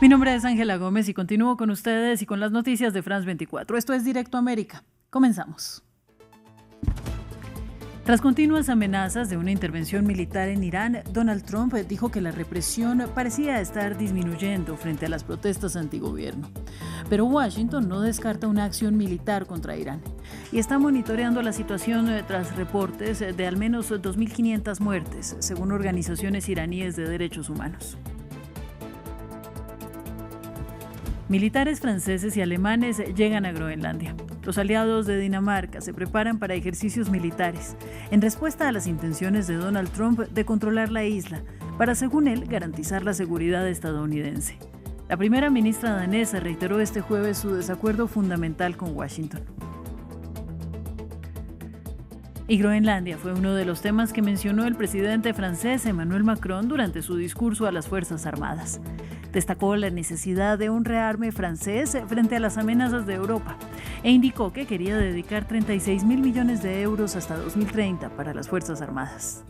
Mi nombre es Ángela Gómez y continúo con ustedes y con las noticias de France 24. Esto es Directo América. Comenzamos. Tras continuas amenazas de una intervención militar en Irán, Donald Trump dijo que la represión parecía estar disminuyendo frente a las protestas antigobierno. Pero Washington no descarta una acción militar contra Irán y está monitoreando la situación tras reportes de al menos 2.500 muertes, según organizaciones iraníes de derechos humanos. Militares franceses y alemanes llegan a Groenlandia. Los aliados de Dinamarca se preparan para ejercicios militares, en respuesta a las intenciones de Donald Trump de controlar la isla, para, según él, garantizar la seguridad estadounidense. La primera ministra danesa reiteró este jueves su desacuerdo fundamental con Washington. Y Groenlandia fue uno de los temas que mencionó el presidente francés Emmanuel Macron durante su discurso a las Fuerzas Armadas. Destacó la necesidad de un rearme francés frente a las amenazas de Europa e indicó que quería dedicar 36.000 millones de euros hasta 2030 para las Fuerzas Armadas.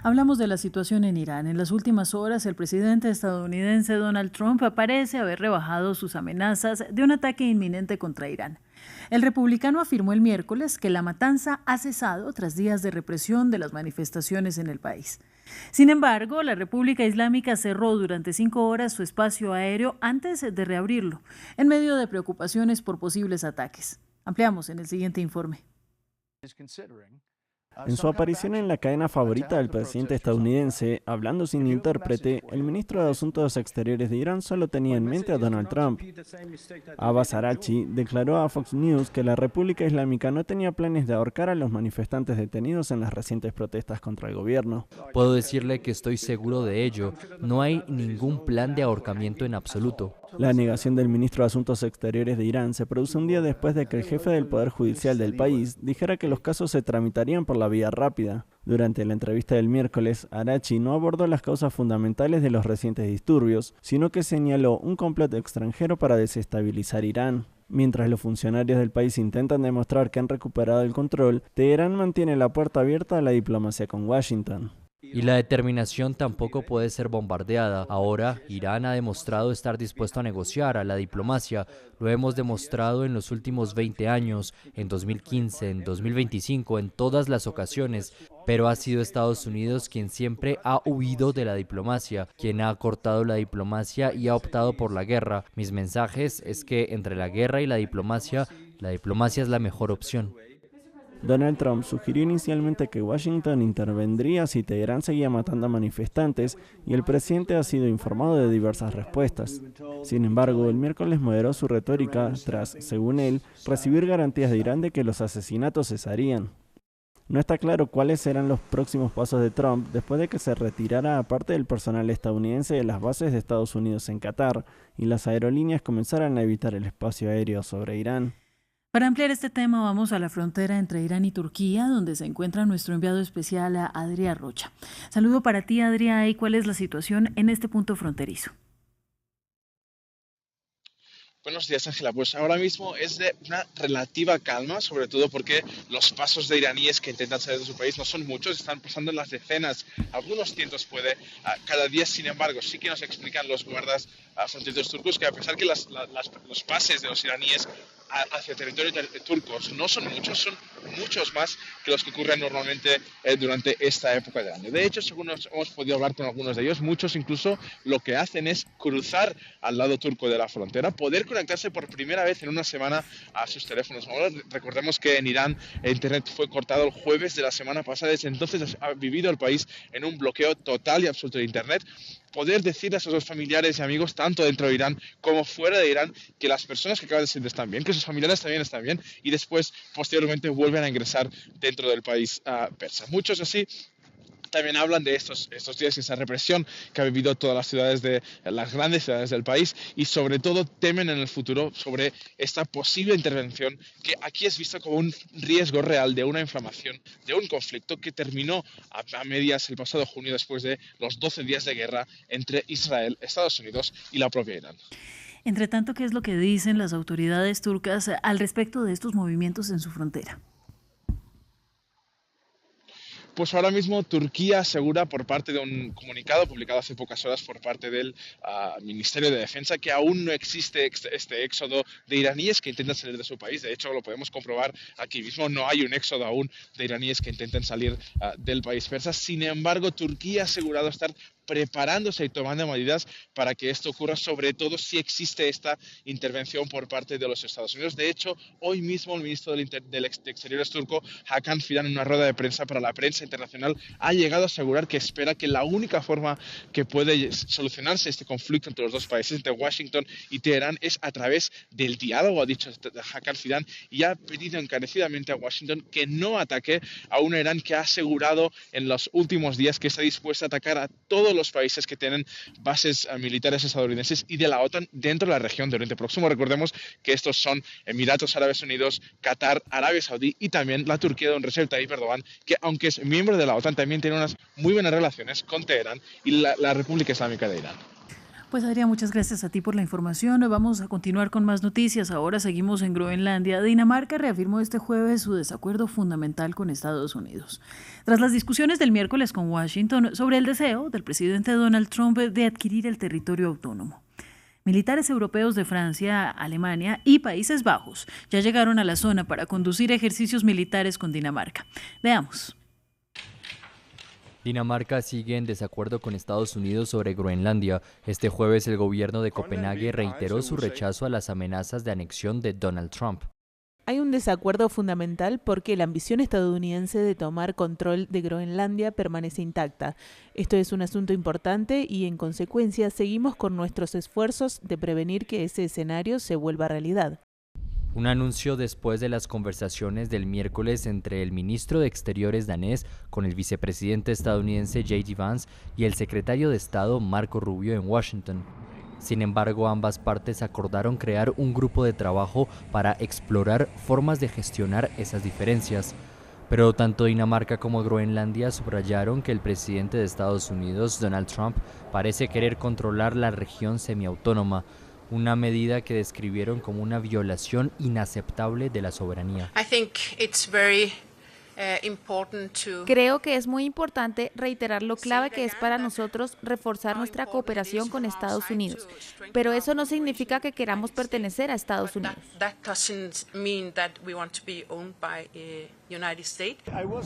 Hablamos de la situación en Irán. En las últimas horas, el presidente estadounidense Donald Trump parece haber rebajado sus amenazas de un ataque inminente contra Irán. El republicano afirmó el miércoles que la matanza ha cesado tras días de represión de las manifestaciones en el país. Sin embargo, la República Islámica cerró durante 5 horas su espacio aéreo antes de reabrirlo, en medio de preocupaciones por posibles ataques. Ampliamos en el siguiente informe. En su aparición en la cadena favorita del presidente estadounidense, hablando sin intérprete, el ministro de Asuntos Exteriores de Irán solo tenía en mente a Donald Trump. Abbas Araghchi declaró a Fox News que la República Islámica no tenía planes de ahorcar a los manifestantes detenidos en las recientes protestas contra el gobierno. Puedo decirle que estoy seguro de ello. No hay ningún plan de ahorcamiento en absoluto. La negación del ministro de Asuntos Exteriores de Irán se produce un día después de que el jefe del Poder Judicial del país dijera que los casos se tramitarían por la vía rápida. Durante la entrevista del miércoles, Araghchi no abordó las causas fundamentales de los recientes disturbios, sino que señaló un complot extranjero para desestabilizar Irán. Mientras los funcionarios del país intentan demostrar que han recuperado el control, Teherán mantiene la puerta abierta a la diplomacia con Washington. Y la determinación tampoco puede ser bombardeada. Ahora, Irán ha demostrado estar dispuesto a negociar, a la diplomacia. Lo hemos demostrado en los últimos 20 años, en 2015, en 2025, en todas las ocasiones. Pero ha sido Estados Unidos quien siempre ha huido de la diplomacia, quien ha cortado la diplomacia y ha optado por la guerra. Mis mensajes es que entre la guerra y la diplomacia es la mejor opción. Donald Trump sugirió inicialmente que Washington intervendría si Teherán seguía matando a manifestantes y el presidente ha sido informado de diversas respuestas. Sin embargo, el miércoles moderó su retórica tras, según él, recibir garantías de Irán de que los asesinatos cesarían. No está claro cuáles serán los próximos pasos de Trump después de que se retirara a parte del personal estadounidense de las bases de Estados Unidos en Qatar y las aerolíneas comenzaran a evitar el espacio aéreo sobre Irán. Para ampliar este tema vamos a la frontera entre Irán y Turquía, donde se encuentra nuestro enviado especial Adrián Rocha. Saludo para ti, Adrián, ¿y cuál es la situación en este punto fronterizo? Buenos días, Ángela. Pues ahora mismo es de una relativa calma, sobre todo porque los pasos de iraníes que intentan salir de su país no son muchos, están pasando en las decenas, algunos cientos cada día. Sin embargo, sí que nos explican los guardas fronterizos turcos que a pesar que los pases de los iraníes hacia territorio turcos no son muchos más que los que ocurren normalmente durante esta época del año. De hecho, según hemos podido hablar con algunos de ellos, muchos incluso lo que hacen es cruzar al lado turco de la frontera, poder conectarse por primera vez en una semana a sus teléfonos móviles. Recordemos que en Irán el internet fue cortado el jueves de la semana pasada, desde entonces ha vivido el país en un bloqueo total y absoluto de internet. Poder decirles a sus familiares y amigos, tanto dentro de Irán como fuera de Irán, que las personas que acaban de salir están bien, que sus familiares también están bien, y después, posteriormente, vuelven a ingresar dentro del país persa. Muchos así también hablan de estos días y esa represión que ha vivido todas las ciudades de las grandes ciudades del país, y sobre todo temen en el futuro sobre esta posible intervención que aquí es vista como un riesgo real de una inflamación, de un conflicto que terminó a medias el pasado junio después de los 12 días de guerra entre Israel, Estados Unidos y la propia Irán. Entre tanto, ¿qué es lo que dicen las autoridades turcas al respecto de estos movimientos en su frontera? Pues ahora mismo Turquía asegura por parte de un comunicado publicado hace pocas horas por parte del Ministerio de Defensa que aún no existe este éxodo de iraníes que intentan salir de su país. De hecho, lo podemos comprobar aquí mismo, no hay un éxodo aún de iraníes que intenten salir del país persa. Sin embargo, Turquía ha asegurado estar preparándose y tomando medidas para que esto ocurra, sobre todo si existe esta intervención por parte de los Estados Unidos. De hecho, hoy mismo el ministro de Exteriores turco, Hakan Fidan, en una rueda de prensa para la prensa internacional, ha llegado a asegurar que espera que la única forma que puede solucionarse este conflicto entre los dos países, entre Washington y Teherán, es a través del diálogo, ha dicho Hakan Fidan, y ha pedido encarecidamente a Washington que no ataque a una Irán que ha asegurado en los últimos días que está dispuesta a atacar a todos los países que tienen bases militares estadounidenses y de la OTAN dentro de la región de Oriente Próximo. Recordemos que estos son Emiratos Árabes Unidos, Qatar, Arabia Saudí y también la Turquía de Recep Tayyip Erdogan, que aunque es miembro de la OTAN, también tiene unas muy buenas relaciones con Teherán y la República Islámica de Irán. Pues Adrián, muchas gracias a ti por la información. Vamos a continuar con más noticias. Ahora seguimos en Groenlandia. Dinamarca reafirmó este jueves su desacuerdo fundamental con Estados Unidos. Tras las discusiones del miércoles con Washington sobre el deseo del presidente Donald Trump de adquirir el territorio autónomo. Militares europeos de Francia, Alemania y Países Bajos ya llegaron a la zona para conducir ejercicios militares con Dinamarca. Veamos. Dinamarca sigue en desacuerdo con Estados Unidos sobre Groenlandia. Este jueves el gobierno de Copenhague reiteró su rechazo a las amenazas de anexión de Donald Trump. Hay un desacuerdo fundamental porque la ambición estadounidense de tomar control de Groenlandia permanece intacta. Esto es un asunto importante y, en consecuencia, seguimos con nuestros esfuerzos de prevenir que ese escenario se vuelva realidad. Un anuncio después de las conversaciones del miércoles entre el ministro de Exteriores danés con el vicepresidente estadounidense J.D. Vance y el secretario de Estado Marco Rubio en Washington. Sin embargo, ambas partes acordaron crear un grupo de trabajo para explorar formas de gestionar esas diferencias. Pero tanto Dinamarca como Groenlandia subrayaron que el presidente de Estados Unidos, Donald Trump, parece querer controlar la región semiautónoma, una medida que describieron como una violación inaceptable de la soberanía. Creo que es muy importante reiterar lo clave que es para nosotros reforzar nuestra cooperación con Estados Unidos, pero eso no significa que queramos pertenecer a Estados Unidos.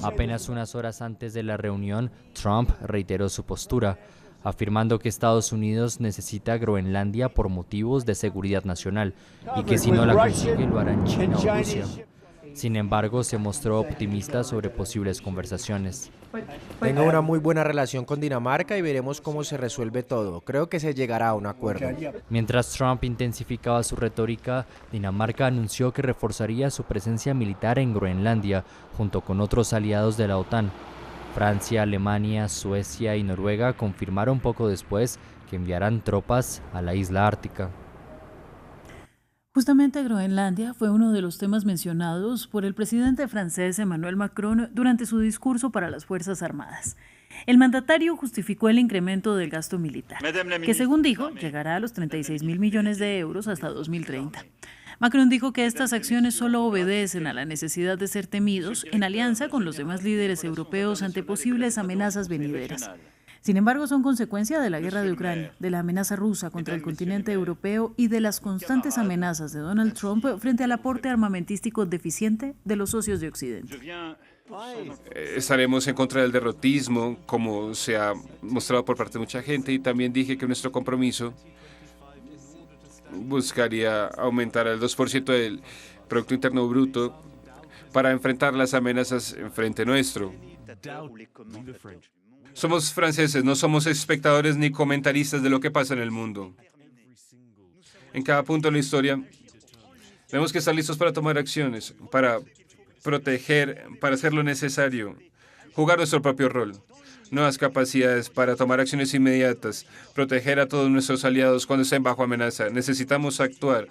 Apenas unas horas antes de la reunión, Trump reiteró su postura, afirmando que Estados Unidos necesita Groenlandia por motivos de seguridad nacional y que si no la consigue lo harán China o Rusia. Sin embargo, se mostró optimista sobre posibles conversaciones. Tengo una muy buena relación con Dinamarca y veremos cómo se resuelve todo. Creo que se llegará a un acuerdo. Mientras Trump intensificaba su retórica, Dinamarca anunció que reforzaría su presencia militar en Groenlandia, junto con otros aliados de la OTAN. Francia, Alemania, Suecia y Noruega confirmaron poco después que enviarán tropas a la isla ártica. Justamente Groenlandia fue uno de los temas mencionados por el presidente francés Emmanuel Macron durante su discurso para las Fuerzas Armadas. El mandatario justificó el incremento del gasto militar, que según dijo, llegará a los 36.000 millones de euros hasta 2030. Macron dijo que estas acciones solo obedecen a la necesidad de ser temidos en alianza con los demás líderes europeos ante posibles amenazas venideras. Sin embargo, son consecuencia de la guerra de Ucrania, de la amenaza rusa contra el continente europeo y de las constantes amenazas de Donald Trump frente al aporte armamentístico deficiente de los socios de Occidente. Estaremos en contra del derrotismo, como se ha mostrado por parte de mucha gente, y también dije que nuestro compromiso buscaría aumentar el 2% del Producto Interno Bruto para enfrentar las amenazas enfrente nuestro. Somos franceses, no somos espectadores ni comentaristas de lo que pasa en el mundo. En cada punto de la historia, tenemos que estar listos para tomar acciones, para proteger, para hacer lo necesario, jugar nuestro propio rol. Nuevas capacidades para tomar acciones inmediatas, proteger a todos nuestros aliados cuando estén bajo amenaza. Necesitamos actuar.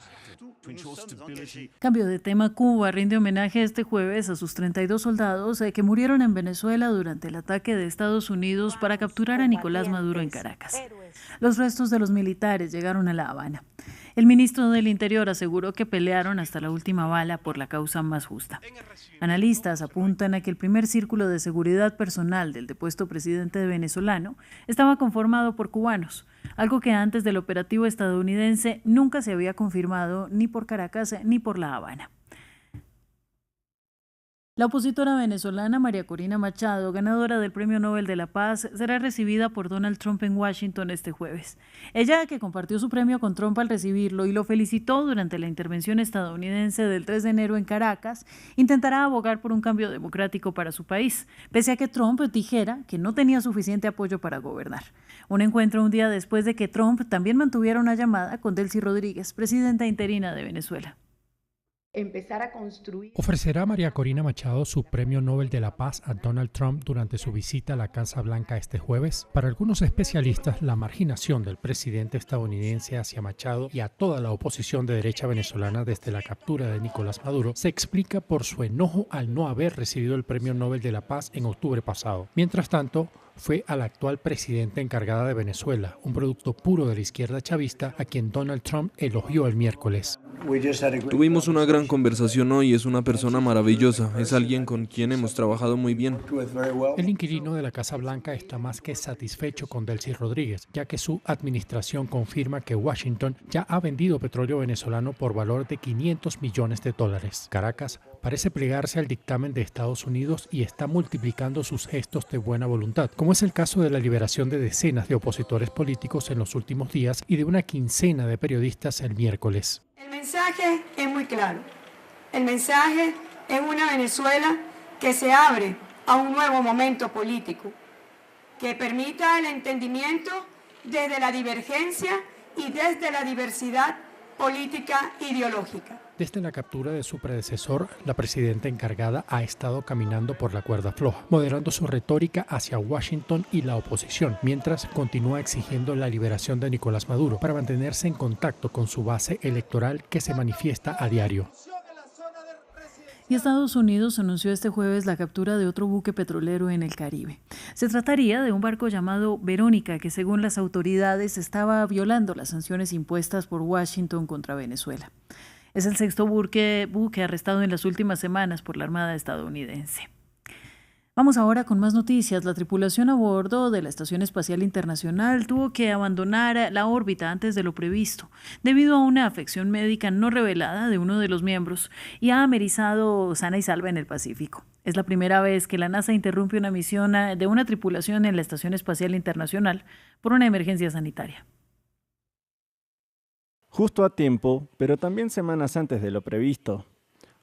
Cambio de tema, Cuba rinde homenaje este jueves a sus 32 soldados que murieron en Venezuela durante el ataque de Estados Unidos para capturar a Nicolás Maduro en Caracas. Los restos de los militares llegaron a La Habana. El ministro del Interior aseguró que pelearon hasta la última bala por la causa más justa. Analistas apuntan a que el primer círculo de seguridad personal del depuesto presidente venezolano estaba conformado por cubanos, algo que antes del operativo estadounidense nunca se había confirmado ni por Caracas ni por La Habana. La opositora venezolana María Corina Machado, ganadora del Premio Nobel de la Paz, será recibida por Donald Trump en Washington este jueves. Ella, que compartió su premio con Trump al recibirlo y lo felicitó durante la intervención estadounidense del 3 de enero en Caracas, intentará abogar por un cambio democrático para su país, pese a que Trump dijera que no tenía suficiente apoyo para gobernar. Un encuentro un día después de que Trump también mantuviera una llamada con Delcy Rodríguez, presidenta interina de Venezuela. Empezar a construir. ¿Ofrecerá María Corina Machado su Premio Nobel de la Paz a Donald Trump durante su visita a la Casa Blanca este jueves? Para algunos especialistas, la marginación del presidente estadounidense hacia Machado y a toda la oposición de derecha venezolana desde la captura de Nicolás Maduro se explica por su enojo al no haber recibido el Premio Nobel de la Paz en octubre pasado. Mientras tanto, fue a la actual presidenta encargada de Venezuela, un producto puro de la izquierda chavista, a quien Donald Trump elogió el miércoles. Tuvimos una gran conversación hoy, es una persona maravillosa, es alguien con quien hemos trabajado muy bien. El inquilino de la Casa Blanca está más que satisfecho con Delcy Rodríguez, ya que su administración confirma que Washington ya ha vendido petróleo venezolano por valor de $500 millones. Caracas parece plegarse al dictamen de Estados Unidos y está multiplicando sus gestos de buena voluntad, como es el caso de la liberación de decenas de opositores políticos en los últimos días y de una quincena de periodistas el miércoles. El mensaje es muy claro. El mensaje es una Venezuela que se abre a un nuevo momento político, que permita el entendimiento desde la divergencia y desde la diversidad política ideológica. Desde la captura de su predecesor, la presidenta encargada ha estado caminando por la cuerda floja, moderando su retórica hacia Washington y la oposición, mientras continúa exigiendo la liberación de Nicolás Maduro para mantenerse en contacto con su base electoral que se manifiesta a diario. Y Estados Unidos anunció este jueves la captura de otro buque petrolero en el Caribe. Se trataría de un barco llamado Verónica, que según las autoridades estaba violando las sanciones impuestas por Washington contra Venezuela. Es el sexto buque arrestado en las últimas semanas por la Armada estadounidense. Vamos ahora con más noticias. La tripulación a bordo de la Estación Espacial Internacional tuvo que abandonar la órbita antes de lo previsto, debido a una afección médica no revelada de uno de los miembros, y ha amerizado sana y salva en el Pacífico. Es la primera vez que la NASA interrumpe una misión de una tripulación en la Estación Espacial Internacional por una emergencia sanitaria. Justo a tiempo, pero también semanas antes de lo previsto.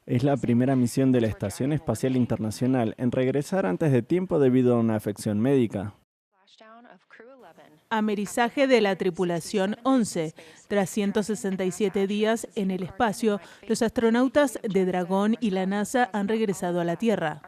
Es la primera misión de la Estación Espacial Internacional en regresar antes de tiempo debido a una afección médica. Amerizaje de la tripulación 11. Tras 167 días en el espacio, los astronautas de Dragon y la NASA han regresado a la Tierra.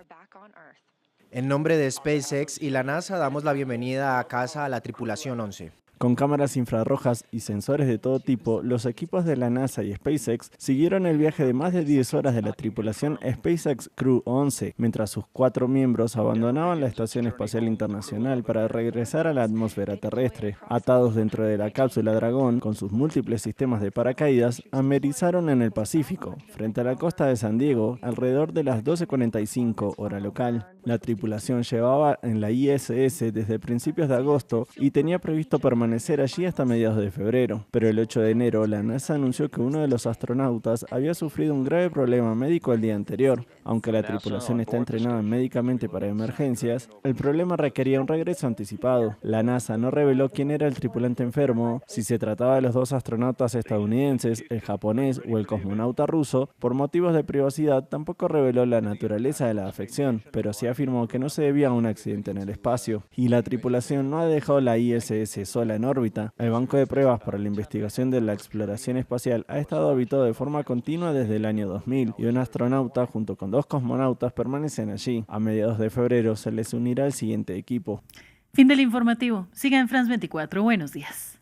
En nombre de SpaceX y la NASA damos la bienvenida a casa a la tripulación 11. Con cámaras infrarrojas y sensores de todo tipo, los equipos de la NASA y SpaceX siguieron el viaje de más de 10 horas de la tripulación SpaceX Crew 11, mientras sus 4 miembros abandonaban la Estación Espacial Internacional para regresar a la atmósfera terrestre. Atados dentro de la cápsula Dragon, con sus múltiples sistemas de paracaídas, amerizaron en el Pacífico, frente a la costa de San Diego, alrededor de las 12:45 hora local. La tripulación llevaba en la ISS desde principios de agosto y tenía previsto permanecer allí hasta mediados de febrero. Pero el 8 de enero, la NASA anunció que uno de los astronautas había sufrido un grave problema médico el día anterior. Aunque la tripulación está entrenada médicamente para emergencias, el problema requería un regreso anticipado. La NASA no reveló quién era el tripulante enfermo, si se trataba de los 2 astronautas estadounidenses, el japonés o el cosmonauta ruso. Por motivos de privacidad, tampoco reveló la naturaleza de la afección, pero sí afirmó que no se debía a un accidente en el espacio. Y la tripulación no ha dejado la ISS sola en órbita. El banco de pruebas para la investigación de la exploración espacial ha estado habitado de forma continua desde el año 2000 y un astronauta junto con 2 cosmonautas permanecen allí. A mediados de febrero se les unirá el siguiente equipo. Fin del informativo. Siga en France 24. Buenos días.